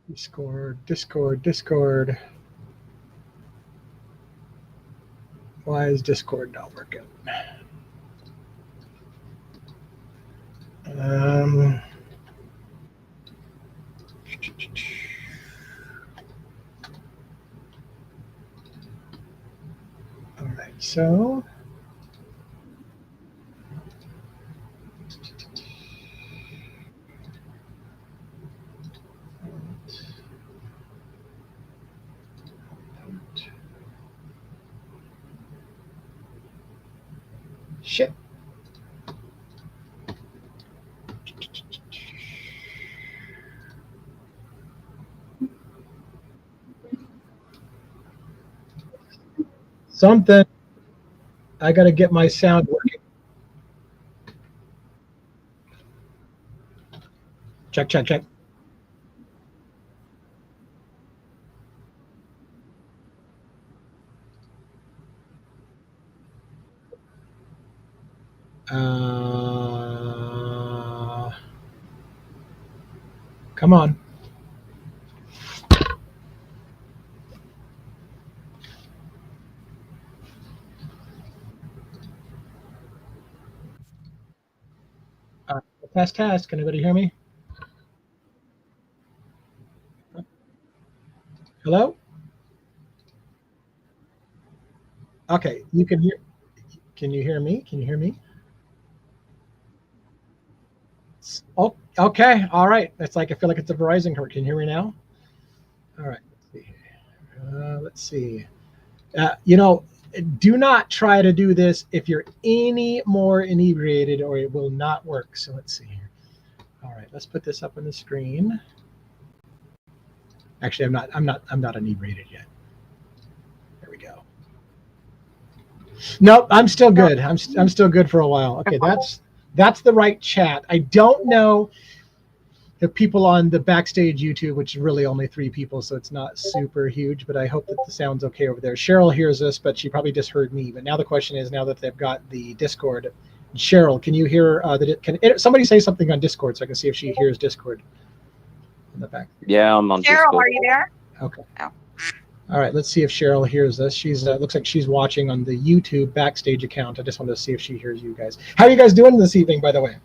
Discord. Why is Discord not working? Um, all right, so shit. Something. I got to get my sound working. Check, check, check. Come on. Test. Can anybody hear me? Hello? Okay, you can hear. Can you hear me? Can you hear me? Oh, okay. All right. It's like I feel like it's a Verizon card. Can you hear me now? All right. Let's see. Do not try to do this if you're any more inebriated, or it will not work. So let's see here. All right. Let's put this up on the screen. Actually, I'm not inebriated yet. There we go. Nope. I'm still good. I'm still good for a while. Okay. That's the right chat. I don't know the people on the backstage YouTube, which is really only 3 people, so it's not super huge, but I hope that the sound's okay over there. Cheryl hears us, but she probably just heard me. But now the question is, now that they've got the Discord, Cheryl, can you hear can somebody say something on Discord so I can see if she hears Discord in the back? Yeah, I'm on Cheryl, Discord. are you there? Okay. Oh. All right, let's see if Cheryl hears us. She's looks like she's watching on the YouTube backstage account. I just wanted to see if she hears you guys. How are you guys doing this evening, by the way?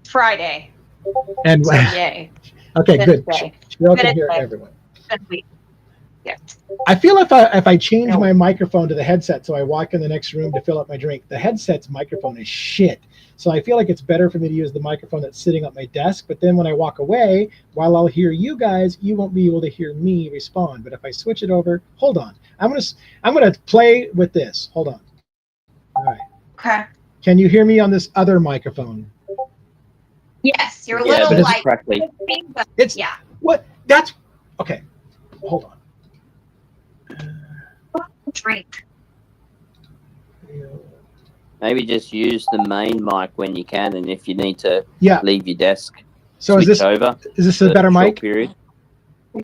Friday. And So, yay. okay, good. Day. Cheryl Good can hear day. everyone. Good week. Yes. I feel if I change my microphone to the headset, so I walk in the next room to fill up my drink, the headset's microphone is shit. So I feel like it's better for me to use the microphone that's sitting at my desk. But then when I walk away, while I'll hear you guys, you won't be able to hear me respond. But if I switch it over, hold on, I'm gonna play with this. Hold on. All right. Okay. Can you hear me on this other microphone? Yes, you're a Yeah, little but it's like crackly. but It's yeah. what? That's okay. Hold on. Drink. Maybe just use the main mic when you can, and if you need to Yeah. leave your desk, So switch over. is this for a better short mic? period.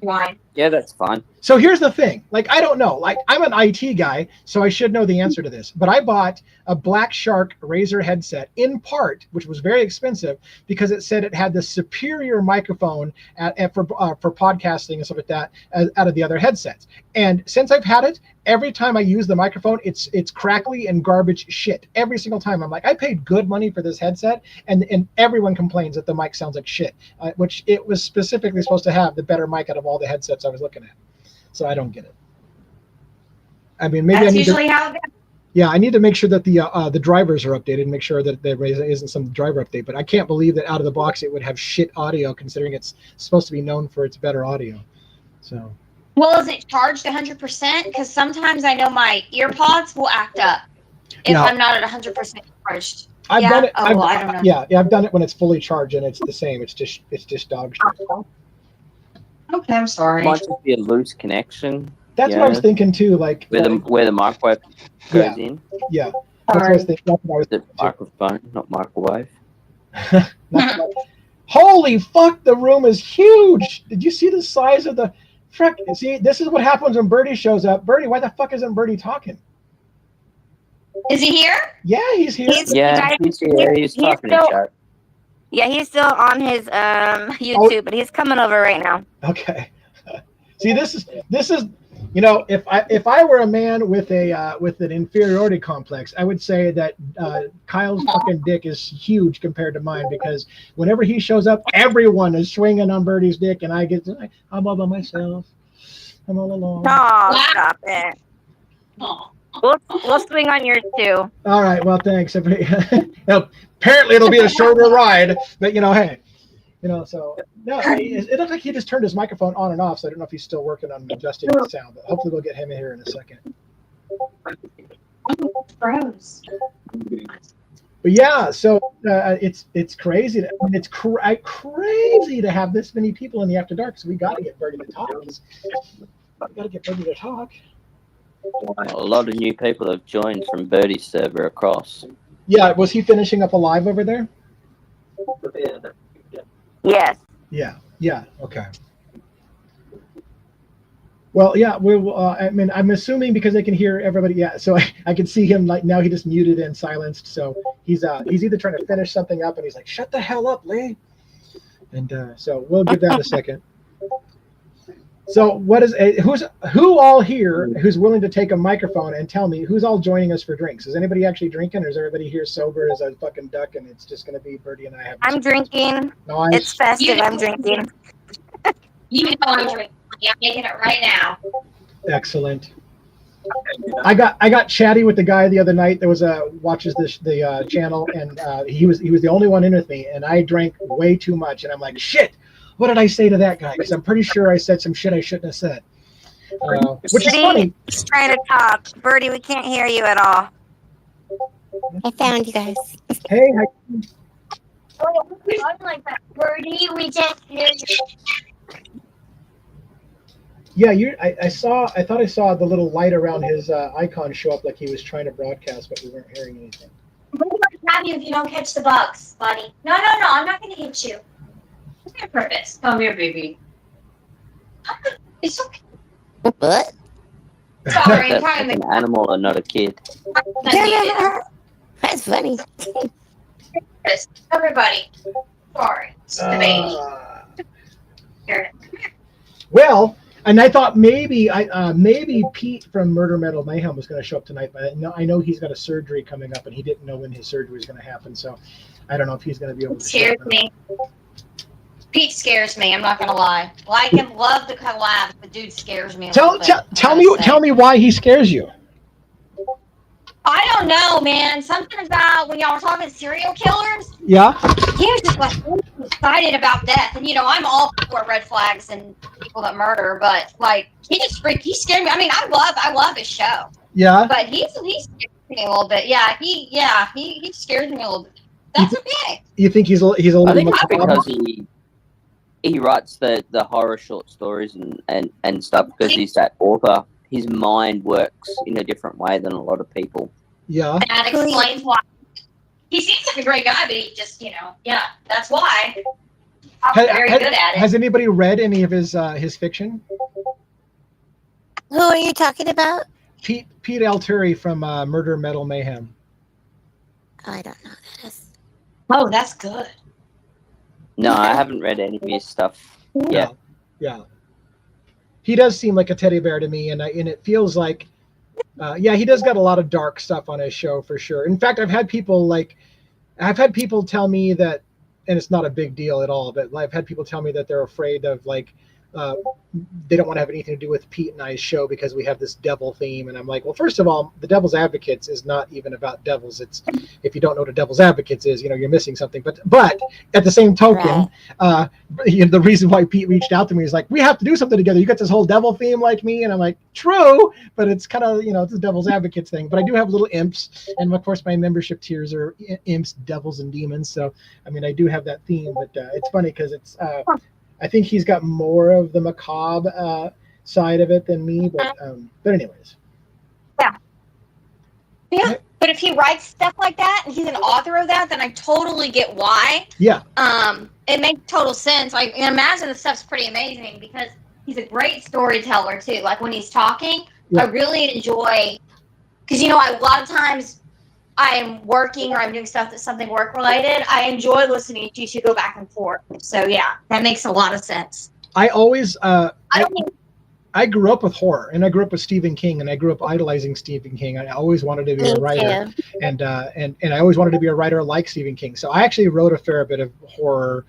Wine. Yeah, that's fine. So here's the thing. Like, I don't know. Like, I'm an IT guy, so I should know the answer to this. But I bought a Black Shark Razer headset in part, which was very expensive, because it said it had the superior microphone for podcasting and stuff like that out of the other headsets. And since I've had it, every time I use the microphone, it's crackly and garbage shit. Every single time. I'm like, I paid good money for this headset, and everyone complains that the mic sounds like shit, which it was specifically supposed to have the better mic out of all the headsets I was looking at. So I don't get it. I mean, maybe That's I need usually to, how it goes. yeah, I need to make sure that the drivers are updated and make sure that there isn't some driver update. But I can't believe that out of the box it would have shit audio, considering it's supposed to be known for its better audio. So. Well, is it charged 100%? Because sometimes I know my earpods will act up if No. I'm not at 100% charged. I've Yeah? done it. Oh, well, I don't know. Yeah, I've done it when it's fully charged and it's the same. It's just dog shit. Okay, I'm sorry. Might just be a loose connection. That's what I was thinking too. Like where the microwave goes in. Yeah, that's what I was thinking. That's what I was The microphone, not microwave. Holy fuck! The room is huge. Did you see the size of the? Frick! See, this is what happens when Birdie shows up. Birdie, why the fuck isn't Birdie talking? Is he here? Yeah, he's here. Yeah, he's here. He's talking in chat. Yeah, he's still on his YouTube, but he's coming over right now. Okay. See, this is you know, if I were a man with an inferiority complex, I would say that Kyle's fucking dick is huge compared to mine, because whenever he shows up, everyone is swinging on Birdie's dick, and I'm all by myself. I'm all alone. Oh, stop it. We'll swing on yours too. All right. Well, thanks. Apparently, it'll be a shorter ride, but you know, hey, you know, so no, it looked like he just turned his microphone on and off, so I don't know if he's still working on adjusting the sound, but hopefully we'll get him in here in a second. Gross. But yeah, so it's crazy. It's crazy to have this many people in the After Dark. So we got to get Birdie to talk. We got to get Birdie to talk. A lot of new people have joined from Birdie's server across. Yeah, was he finishing up a live over there? Yes. Yeah. Okay. Well, yeah. I mean, I'm assuming because they can hear everybody. Yeah. So I can see him like now. He just muted and silenced. So he's either trying to finish something up, and he's like, "Shut the hell up, Lee." And so we'll give that a second. So who all here who's willing to take a microphone and tell me who's all joining us for drinks? Is anybody actually drinking, or is everybody here sober as a fucking duck, and it's just going to be Birdie and I have? I'm drinking. Nice. It's festive. I'm drinking. You know I'm drinking. I'm making it right now. Excellent. I got chatty with the guy the other night that watches the channel, and he was the only one in with me, and I drank way too much, and I'm like, shit, what did I say to that guy? Because I'm pretty sure I said some shit I shouldn't have said, which is funny. He's trying to talk. Birdie, we can't hear you at all. I found you guys. Hey, Like that, Birdie, we just hear you. yeah, I thought I saw the little light around his icon show up like he was trying to broadcast, but we weren't hearing anything. I'm going to grab you if you don't catch the bugs, buddy. No, I'm not going to hit you. What's your purpose? Come here, baby. It's okay. What? Sorry, I'm That's trying to an animal and not a kid. That's funny. make everybody. Sorry. It's the baby. Here. Well, and I thought maybe Pete from Murder Metal Mayhem was going to show up tonight, but I know he's got a surgery coming up, and he didn't know when his surgery was going to happen, so I don't know if he's going to be able to. Scares me. Pete scares me. I'm not going to lie. Like him, love the collab. The dude scares me. Tell me why he scares you. I don't know, man. Something about when y'all were talking serial killers. Yeah. He was just like excited about death, and I'm all for red flags and people that murder, but like he scared me. I mean, I love his show. Yeah. But he scares me a little bit. Yeah, he scares me a little bit. That's okay. You think he's a little I think it's macabre? because he writes the horror short stories and stuff because he's that author. His mind works in a different way than a lot of people. Yeah. And that explains why. He seems like a great guy, but he just, yeah, that's why. I'm very good at it. Has anybody read any of his fiction? Who are you talking about? Pete Alturi from Murder Metal Mayhem. Oh, I don't know who that is. Oh, that's good. No, I haven't read any of his stuff yet. Yeah. He does seem like a teddy bear to me, and it feels like, he does got a lot of dark stuff on his show for sure. In fact, I've had people tell me that, and it's not a big deal at all, but I've had people tell me that they're afraid of they don't want to have anything to do with Pete and I's show because we have this devil theme. And I'm like, well, first of all, the Devil's Advocates is not even about devils. It's, if you don't know what a Devil's Advocates is, you're missing something. But at the same token, the reason why Pete reached out to me is like, we have to do something together. You got this whole devil theme like me. And I'm like, true, but it's kind of, it's a Devil's Advocates thing. But I do have little imps. And of course, my membership tiers are imps, devils, and demons. So, I mean, I do have that theme, but it's funny because it's, I think he's got more of the macabre side of it than me, but anyways. Yeah, but if he writes stuff like that and he's an author of that, then I totally get why. Yeah. It makes total sense. I imagine the stuff's pretty amazing because he's a great storyteller too. Like when he's talking, I really enjoy because a lot of times I'm working or I'm doing stuff that's something work related, I enjoy listening to you two go back and forth. So yeah, that makes a lot of sense. I always I don't think I grew up with horror, and I grew up with Stephen King, and I grew up idolizing Stephen King. I always wanted to be Me a writer, too. and I always wanted to be a writer like Stephen King. So I actually wrote a fair bit of horror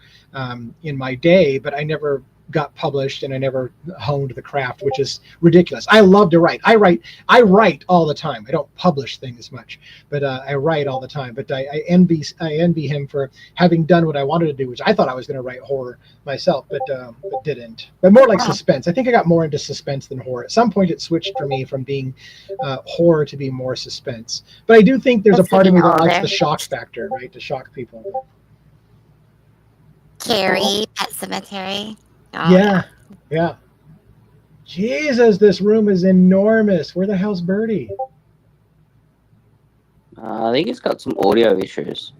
in my day, but I never got published, and I never honed the craft, which is ridiculous. I love to write. I write all the time. I don't publish things much, but I write all the time. But I envy him for having done what I wanted to do, which I thought I was going to write horror myself, but didn't. But more like suspense. I think I got more into suspense than horror. At some point, it switched for me from being horror to being more suspense. But I do think there's a part of me that likes the shock factor, right? To shock people. Carrie, Pet Cemetery. Oh, Yeah. Jesus, this room is enormous. Where the hell's Birdie? I think it's got some audio issues.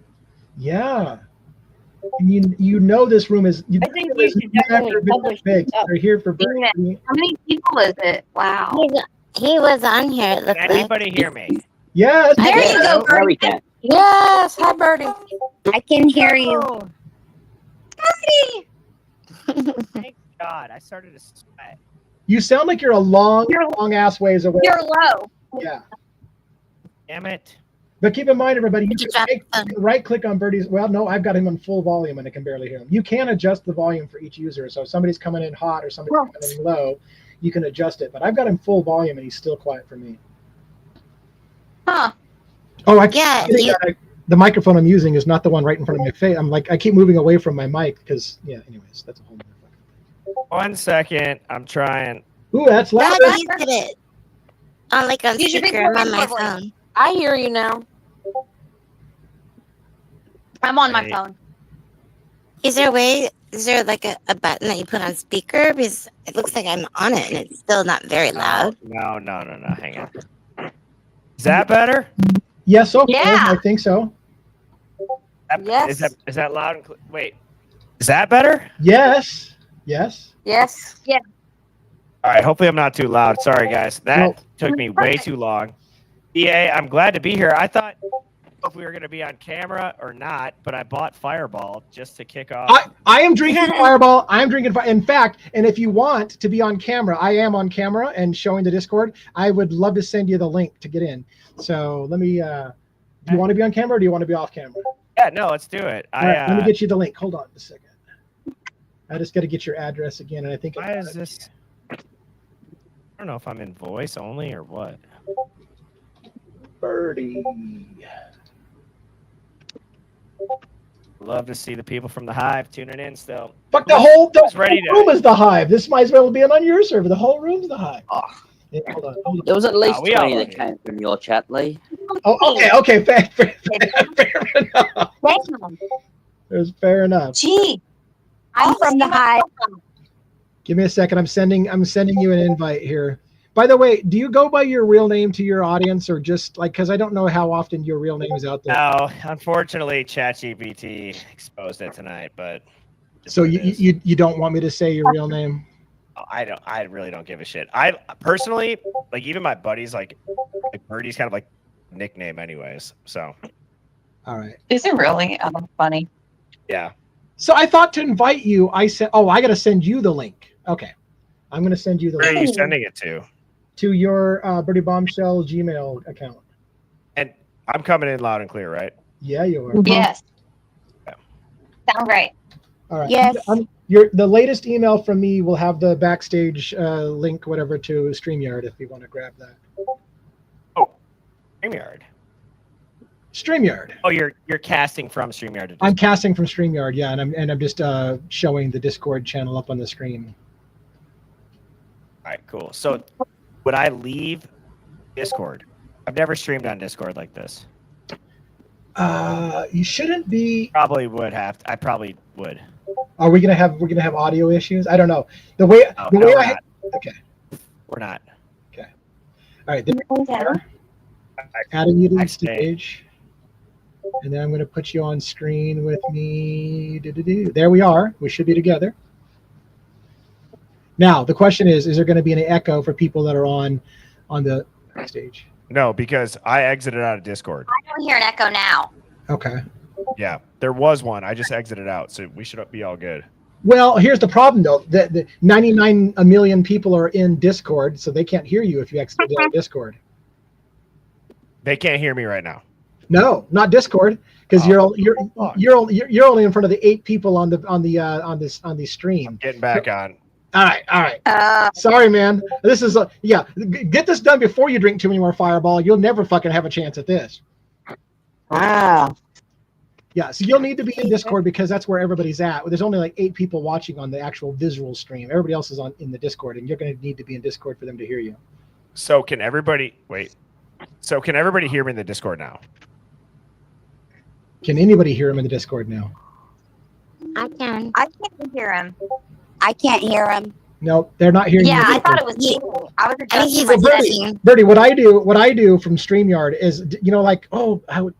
Yeah. And you know this room is. I think you should definitely publish big. this up. They're here for Birdie. how many people is it? Wow. He was on here. It looked Can like. anybody hear me? Yes. There you go, There we Birdie. can. Yes, hi Birdie. I can hear you. Birdie. Thank God, I started to sweat. You sound like you're a long ass ways away. You're low. Yeah. Damn it. But keep in mind, everybody, you Just can drop the right click on Birdie's. Well, no, I've got him on full volume and I can barely hear him. You can adjust the volume for each user. So if somebody's coming in hot or somebody's coming in low, you can adjust it. But I've got him full volume and he's still quiet for me. Huh. Oh, the microphone I'm using is not the one right in front of my face. I keep moving away from my mic because, anyways, that's a whole other. 1 second. I'm trying. Ooh, that's loud. Glad you did it. On Use your big speaker. I'm on my voice. phone. I hear you now. I'm on my Hey. phone. Is there like a button that you put on speaker? Because it looks like I'm on it and it's still not very loud. No. Hang on. Is that better? Yes, okay. Yeah. I think so. Yes. Is that loud and clear? Wait. Is that better? Yes. Yes. All right. Hopefully, I'm not too loud. Sorry, guys. That No. took me way too long. EA, I'm glad to be here. I thought if we were going to be on camera or not, but I bought Fireball just to kick off. I am drinking Fireball. I am drinking. In fact, and if you want to be on camera, I am on camera and showing the Discord. I would love to send you the link to get in. So let me. Do you want to be on camera or do you want to be off camera? Yeah, no, let's do it. All right, let me get you the link. Hold on a second. I just got to get your address again, and I think. Why is this? I don't know if I'm in voice only or what. Birdie? Love to see the people from the Hive tuning in still. Fuck the whole ready to- room is the Hive. This might as well be on your server. The whole room's the Hive. Oh. Yeah, hold on. There was at least we all 20 love that you. came from your chat, Lee. Oh, okay. Fair enough. There's fair enough. Gee. I'm from the Hive. Give me a second. I'm sending you an invite here. By the way, do you go by your real name to your audience, or just because I don't know how often your real name is out there? No, unfortunately, ChatGPT exposed it tonight, but. So you don't want me to say your real name? I really don't give a shit. I personally, like, even my buddies, like Birdie's kind of like nickname anyways. So. All right. Is it really funny? Yeah. So I thought to invite you, I said, I got to send you the link. Okay. I'm going to send you the Where are link you sending it to? to your Birdie Bombshell Gmail account. And I'm coming in loud and clear, right? Yeah, you are. Yes. Sound great. All right. Yes. The latest email from me will have the backstage link, whatever, to StreamYard if you want to grab that. StreamYard. StreamYard. Oh, you're casting from StreamYard. I'm casting from StreamYard, yeah, and I'm just showing the Discord channel up on the screen. All right, cool. So would I leave Discord? I've never streamed on Discord like this. You shouldn't be. Probably would have. I probably would. Are we gonna have audio issues? I don't know. The way we're I not. okay. We're not. All right. There. Adding you to the stage. And then I'm going to put you on screen with me. There we are. We should be together. Now, the question is there going to be an echo for people that are on the stage? No, because I exited out of Discord. I don't hear an echo now. Okay. Yeah, there was one. I just exited out, so we should be all good. Well, here's the problem though. The 99 million people are in Discord, so they can't hear you if you exit out of Discord. They can't hear me right now. No, not Discord, because Oh, you're only in front of the 8 people on the stream. Getting back on. All right. Sorry, man. This is get this done before you drink too many more Fireball. You'll never fucking have a chance at this. Wow. Yeah, so you'll need to be in Discord because that's where everybody's at. There's only like 8 people watching on the actual visual stream. Everybody else is in the Discord, and you're going to need to be in Discord for them to hear you. So can everybody hear me in the Discord now? Can anybody hear him in the Discord now? I can. I can't hear him. I can't hear him. No, they're not hearing you. Yeah, in I Discord. thought it was me. I was I think he's adjusting my settings. listening. Bertie, what I do from StreamYard is, like,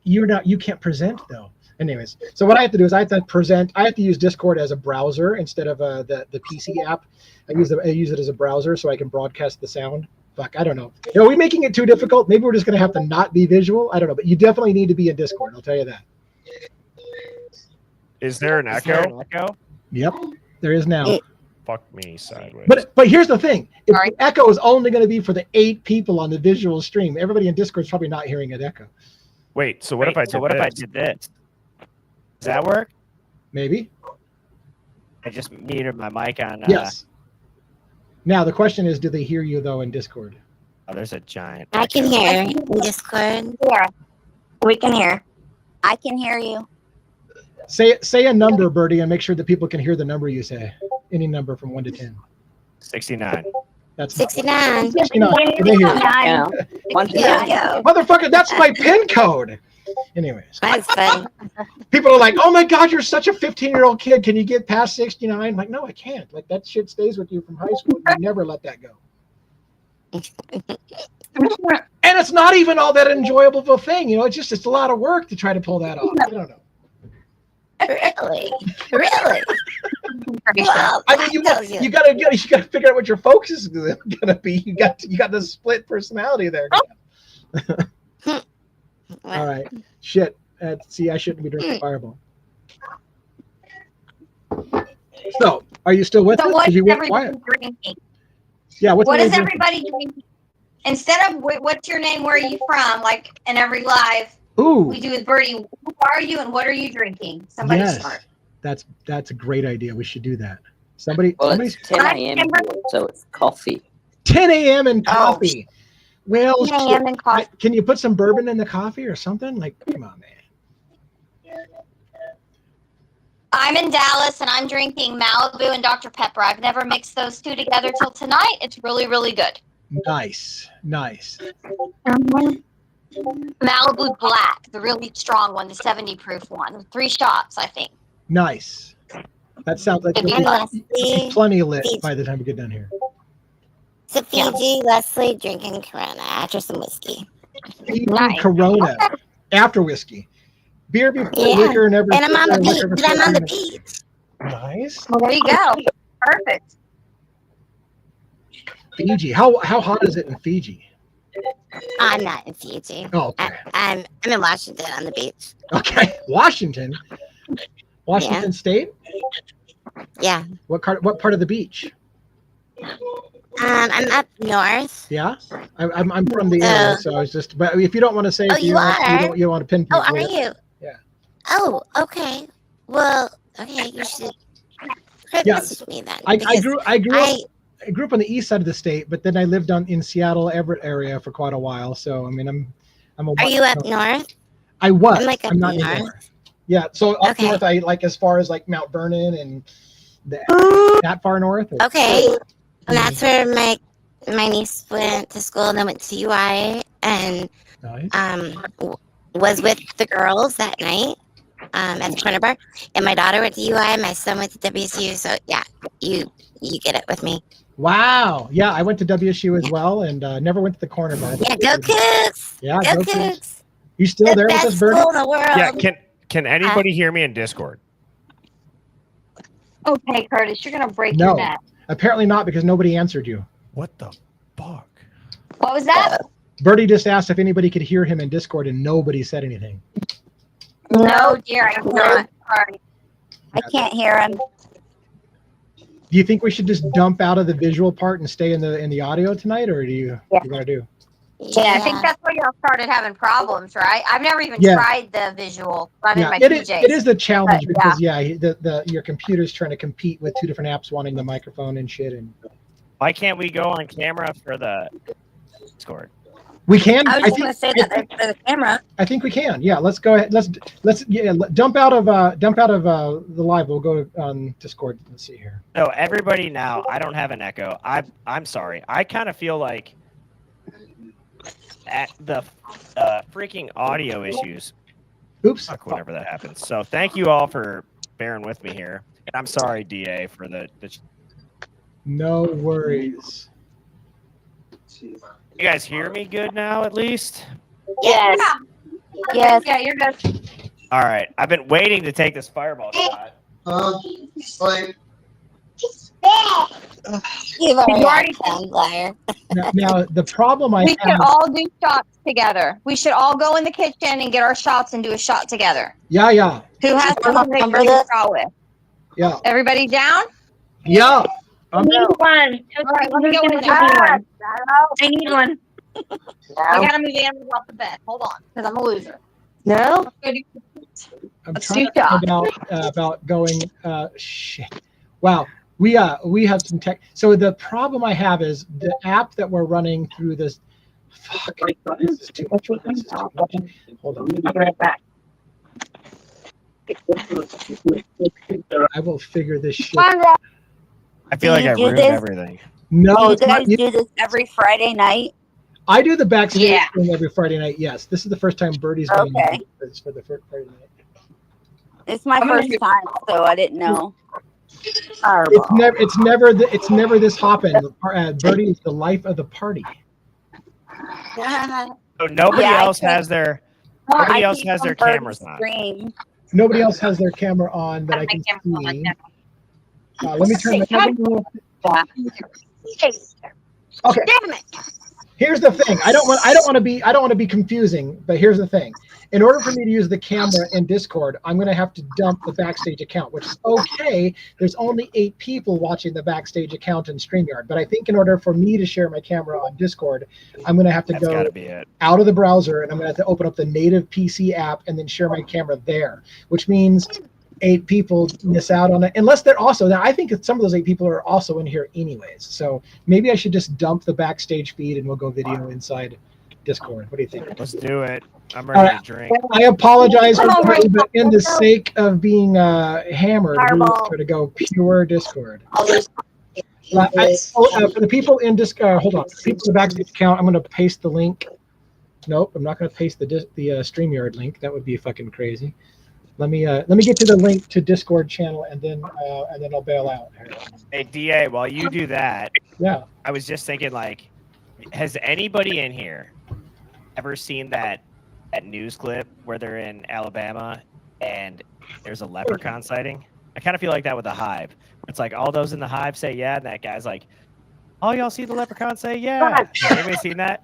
you can't present though. Anyways, so what I have to do is I have to use Discord as a browser instead of the PC app. I use it as a browser so I can broadcast the sound. Fuck, I don't know. Are we making it too difficult? Maybe we're just going to have to not be visual. I don't know, but you definitely need to be in Discord. I'll tell you that. Is there an echo? Yep, there is now. Fuck me sideways. But here's the thing: if Sorry. the echo is only going to be for the 8 people on the visual stream, everybody in Discord is probably not hearing an echo. Wait, so what if I did this? Does that work? Maybe. I just muted my mic on. Yes. Now the question is, do they hear you though in Discord? Oh, there's a giant. I can hear in Discord. Yeah, we can hear. I can hear you. Say a number, Bertie, and make sure that people can hear the number you say. Any number from 1 to 10. 69. That's 69. 69. Can they hear you? Yeah. One to There ten. we go. Motherfucker, that's my PIN code. Anyways, That's fun. people are like, "Oh my God, you're such a 15-year-old kid. Can you get past 69?" I'm like, "No, I can't. Like that shit stays with you from high school. You never let that go." And it's not even all that enjoyable of a thing, it's a lot of work to try to pull that off. I don't know. Really? Really? Well, I mean, you gotta figure out what your focus is gonna be. You got the split personality there. All right, shit. See, I shouldn't be drinking Fireball. So, are you still with So us? what 'Cause is you went everybody quiet. drinking? Yeah, What the is name everybody drinking? Instead of what's your name, where are you from, like in every live Ooh, we do with Bertie, who are you and what are you drinking? Somebody yes, start. that's a great idea. We should do that. Somebody's It's 10 a.m. so it's coffee. 10 a.m. and Oh. coffee. Well, 10 a.m. and coffee. can you put some bourbon in the coffee or something? Like, come on, man. I'm in Dallas and I'm drinking Malibu and Dr. Pepper. I've never mixed those two together till tonight. It's really, really good. Nice. Malibu Black, the really strong one, the 70 proof one. 3 shots, I think. Nice. That sounds like And you'll be Leslie, plenty lit by the time we get done here. so Fiji, Leslie drinking Corona after some whiskey. Nice. Corona after whiskey. Beer before Yeah. liquor, never. And I'm on the beach. liquor But I'm before on the liquor. beach. Nice. Well, there you go. Perfect. Fiji. How hot is it in Fiji? I'm not in Fiji. Oh, okay. I'm in Washington on the beach. Okay. Washington State. Yeah. What part of the beach? I'm up north. Yeah, I'm from the area, so I was just. But if you don't want to say, Oh, if you are? you don't want to pinpoint. Oh, are where- you? Yeah. Oh, okay. Well, okay. You should message me then. I because grew up on the east side of the state, but then I lived in Seattle, Everett area for quite a while. So I mean, I'm a. Are you up north? I was. I'm like up I'm not north. anymore. Yeah, so up Okay. north, I like as far as like Mount Vernon and that far north. Or- Okay. And that's where my niece went to school and then went to UI and Nice. was with the girls that night at the corner bar. And my daughter went to UI, my son went to WSU. So yeah, you get it with me. Wow. Yeah, I went to WSU as well, and never went to the corner bar. Yeah, go Cougs! Yeah, Go go Cougs. Cougs! You still The there with best us, Bernie? school in the world. Yeah, can anybody hear me in Discord? Okay, Curtis, you're gonna break No. your neck. Apparently not, because nobody answered you. What the fuck? What was that? Birdie just asked if anybody could hear him in Discord, and nobody said anything. No, dear, I cannot. Sorry. I can't hear him. Do you think we should just dump out of the visual part and stay in the audio tonight, or do you what do you want to do? Yeah, I think that's where y'all started having problems, right? I've never even Yeah. tried the visual. I'm in my it PJs. is the challenge But, because your computer's trying to compete with two different apps wanting the microphone and shit. And Why can't we go on camera for the Discord? we can. I was just going to say that for the camera. I think we can. Yeah, let's go ahead. Let's dump out of the live. We'll go on Discord. Let's see here. No, everybody now. I don't have an echo. I'm sorry. I kind of feel like at the freaking audio issues. Oops. Fuck, whenever that happens. So thank you all for bearing with me here. And I'm sorry, DA, for the No worries. You guys hear me good now, at least? Yes. Yes. Yeah, you're good. All right. I've been waiting to take this fireball shot. You've You already liar. Now the problem I We should have. all do shots together. We should all go in the kitchen and get our shots and do a shot together. Yeah. Who has something they Remember can this? draw with? Yeah. Everybody down? Yeah. One. All right, let me go with one. I need one. I gotta move the animals off the bed. Hold on, because I'm a loser. No? I'm Let's trying do to that. find out about going. Shit. Wow. We have some tech. So the problem I have is the app that we're running through this. Fuck. This is too much. This is too much. Hold on. I'll be right back. I will figure this shit. I feel like Do I you do ruined this? everything. No, Do you it's not guys you. do this every Friday night? I do the backstage Yeah. thing every Friday night. Yes, this is the first time Birdie's going Okay. to this for the first Friday night. It's my first time, so I didn't know. It's never this hopping. Birdie is the life of the party. So nobody Yeah, I else has their nobody else has their cameras on. Stream. Nobody else has their camera on that I can see. Let me turn the. Okay. Damn it! Here's the thing. I don't want to be confusing, but here's the thing. In order for me to use the camera in Discord, I'm going to have to dump the Backstage account, which is okay. There's only 8 people watching the Backstage account in StreamYard, but I think in order for me to share my camera on Discord, I'm going to have to That's go gotta be it. out of the browser, and I'm going to have to open up the native PC app and then share my camera there, which means 8 people miss out on it. Unless they're also, now I think that some of those 8 people are also in here anyways. So maybe I should just dump the Backstage feed and we'll go video inside Discord. What do you think? Let's do it. I'm ready to drink. I apologize for that, but in the sake of being hammered, we're going to go pure Discord. For the people in Discord, hold on. For people in the Backstage account, I'm going to paste the link. Nope, I'm not going to paste the StreamYard link. That would be fucking crazy. Let me get to the link to Discord channel and then I'll bail out. Hey DA, while you do that, Yeah. I was just thinking, like, has anybody in here ever seen that news clip where they're in Alabama and there's a leprechaun sighting? I kind of feel like that with the Hive. It's like all those in the Hive say yeah, and that guy's like, "Oh, y'all see the leprechaun say yeah." Anybody seen that?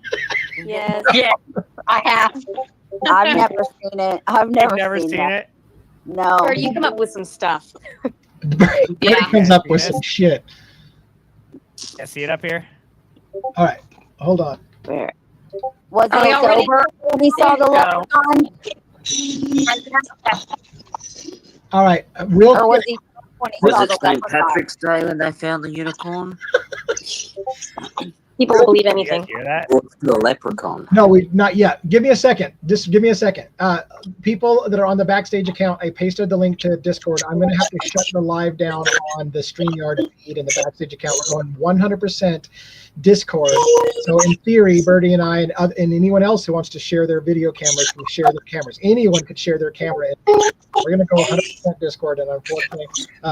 Yes. Yeah, I have. I've never seen it. I've You've never, never seen that. it? No. Or you come up with some stuff. Brady comes up with some shit. Yeah, see it up here? All right, hold on. Where? Was Are we it all ready? sober when we saw the There you leprechaun? All right, real Or was quick. he when he saw Was the it St. leprechaun? Patrick's Day when they found the unicorn? People believe You anything. guys hear that? What's the leprechaun? No, not yet. Give me a second. Just give me a second. People that are on the Backstage account, I pasted the link to Discord. I'm going to have to shut the live down on the StreamYard feed and the Backstage account. We're going 100% Discord. So in theory, Birdie and I and anyone else who wants to share their video cameras can share their cameras. Anyone could share their camera. We're going to go 100% Discord, and unfortunately,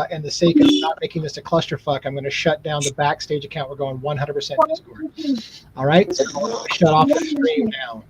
in the sake of not making this a clusterfuck, I'm going to shut down the Backstage account. We're going 100% Discord. All right? So shut off the stream now.